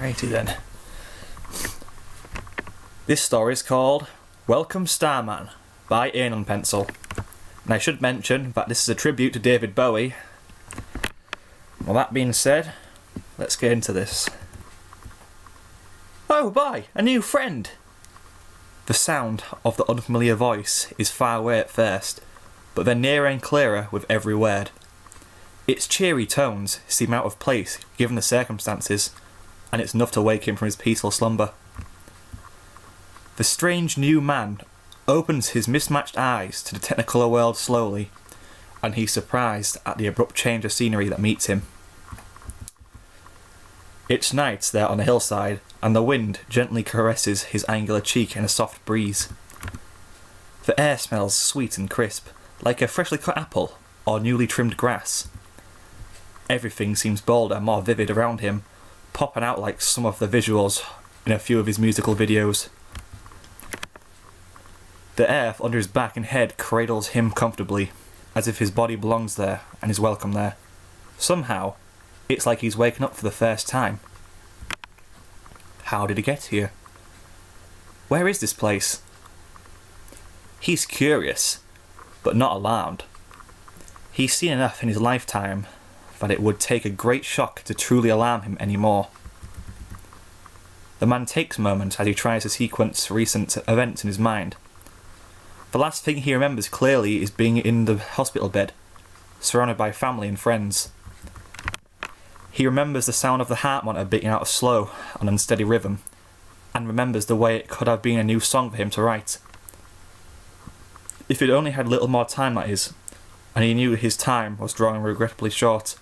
Alrighty then. This story is called Welcome Starman by Anonpencil. And I should mention that this is a tribute to David Bowie. Well, that being said, let's get into this. Oh boy, a new friend! The sound of the unfamiliar voice is far away at first, but then nearer and clearer with every word. Its cheery tones seem out of place given the circumstances, and it's enough to wake him from his peaceful slumber. The strange new man opens his mismatched eyes to the technicolor world slowly, and he's surprised at the abrupt change of scenery that meets him. It's night there on the hillside, and the wind gently caresses his angular cheek in a soft breeze. The air smells sweet and crisp, like a freshly cut apple or newly trimmed grass. Everything seems bolder and more vivid around him, popping out like some of the visuals in a few of his musical videos. The earth under his back and head cradles him comfortably, as if his body belongs there and is welcome there. Somehow, it's like he's waking up for the first time. How did he get here? Where is this place? He's curious, but not alarmed. He's seen enough in his lifetime that it would take a great shock to truly alarm him anymore. The man takes a moment as he tries to sequence recent events in his mind. The last thing he remembers clearly is being in the hospital bed, surrounded by family and friends. He remembers the sound of the heart monitor beating out a slow and unsteady rhythm, and remembers the way it could have been a new song for him to write. If he'd only had a little more time, that is, and he knew his time was drawing regrettably short.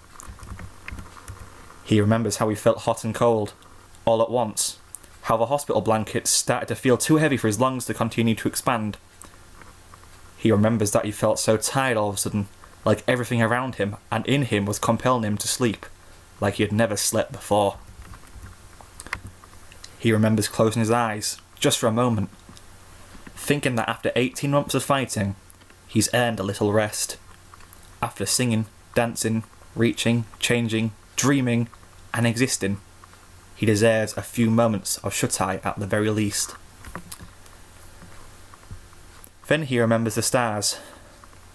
He remembers how he felt hot and cold, all at once, how the hospital blankets started to feel too heavy for his lungs to continue to expand. He remembers that he felt so tired all of a sudden, like everything around him and in him was compelling him to sleep, like he had never slept before. He remembers closing his eyes, just for a moment, thinking that after 18 months of fighting, he's earned a little rest. After singing, dancing, reaching, changing, dreaming, and existing, he deserves a few moments of shut-eye at the very least. Then he remembers the stars,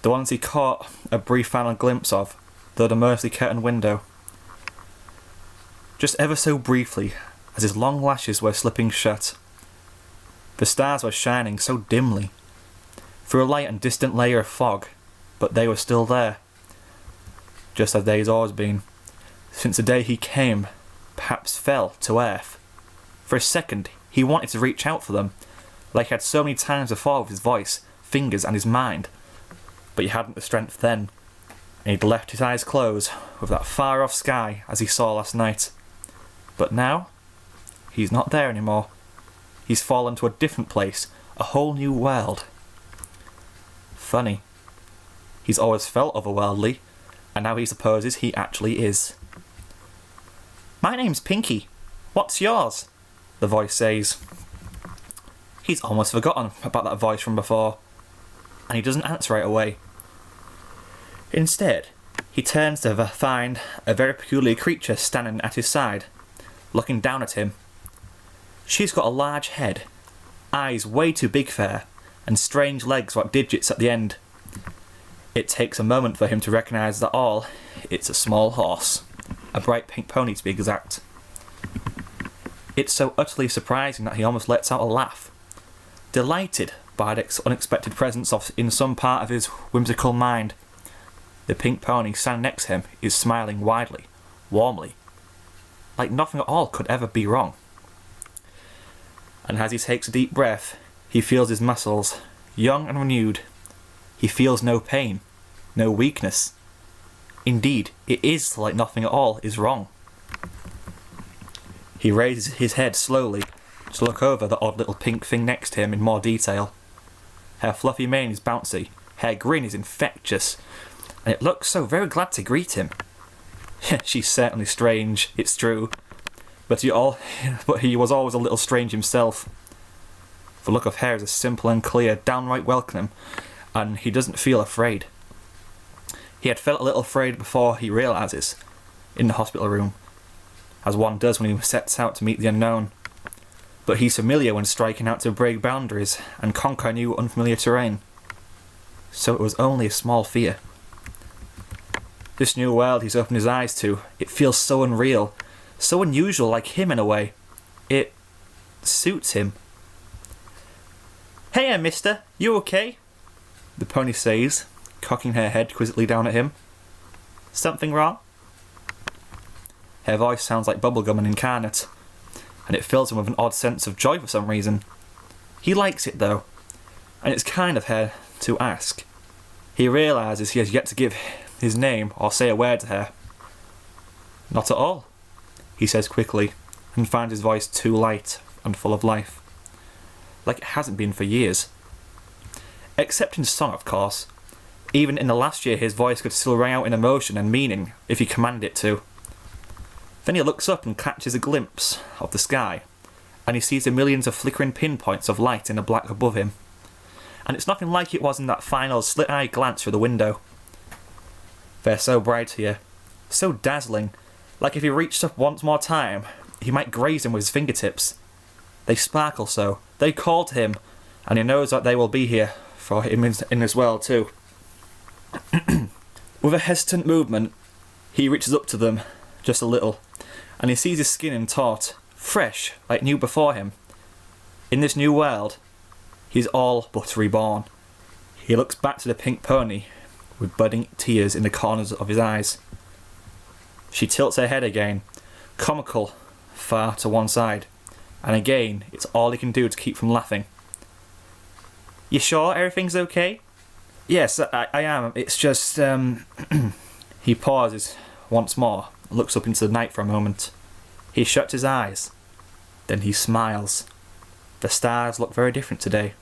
the ones he caught a brief final glimpse of through the mostly curtained window. Just ever so briefly, as his long lashes were slipping shut. The stars were shining so dimly, through a light and distant layer of fog, but they were still there, just as they'd always been, since the day he came, perhaps fell, to earth. For a second, he wanted to reach out for them, like he had so many times before with his voice, fingers and his mind, but he hadn't the strength then, and he'd left his eyes closed with that far-off sky as he saw last night. But now, he's not there anymore. He's fallen to a different place, a whole new world. Funny. He's always felt otherworldly, and now he supposes he actually is. "My name's Pinkie. What's yours?" the voice says. He's almost forgotten about that voice from before, and he doesn't answer right away. Instead, he turns to find a very peculiar creature standing at his side, looking down at him. She's got a large head, eyes way too big for her, and strange legs with digits at the end. It takes a moment for him to recognise that it's a small horse, a bright pink pony to be exact. It's so utterly surprising that he almost lets out a laugh, delighted by the unexpected presence in some part of his whimsical mind. The pink pony standing next to him is smiling widely, warmly, like nothing at all could ever be wrong. And as he takes a deep breath, he feels his muscles, young and renewed. He feels no pain, no weakness. Indeed, it is like nothing at all is wrong. He raises his head slowly to look over the odd little pink thing next to him in more detail. Her fluffy mane is bouncy, her grin is infectious, and it looks so very glad to greet him. She's certainly strange, it's true, but he was always a little strange himself. The look of her is simple and clear, downright welcoming, and he doesn't feel afraid. He had felt a little afraid before, he realises, in the hospital room, as one does when he sets out to meet the unknown. But he's familiar when striking out to break boundaries and conquer new unfamiliar terrain. So it was only a small fear. This new world he's opened his eyes to, it feels so unreal, so unusual, like him in a way. It suits him. "Hey, mister, you okay?" the pony says, cocking her head quizzically down at him. "Something wrong?" Her voice sounds like bubblegum and incarnate, and it fills him with an odd sense of joy for some reason. He likes it though, and it's kind of her to ask. He realises he has yet to give his name or say a word to her. "Not at all," he says quickly, and finds his voice too light and full of life. Like it hasn't been for years. Except in song, of course. Even in the last year his voice could still ring out in emotion and meaning if he commanded it to. Then he looks up and catches a glimpse of the sky, and he sees the millions of flickering pinpoints of light in the black above him. And it's nothing like it was in that final slit-eyed glance through the window. They're so bright here, so dazzling, like if he reached up once more time, he might graze them with his fingertips. They sparkle so, they call to him, and he knows that they will be here for him in his world too. With a hesitant movement, he reaches up to them, just a little, and he sees his skin in taut, fresh, like new before him. In this new world, he's all but reborn. He looks back to the pink pony, with budding tears in the corners of his eyes. She tilts her head again, comical, far to one side, and again it's all he can do to keep from laughing. "You sure everything's okay?" "Yes, I am. It's just, He pauses once more, looks up into the night for a moment. He shuts his eyes. Then he smiles. The stars look very different today.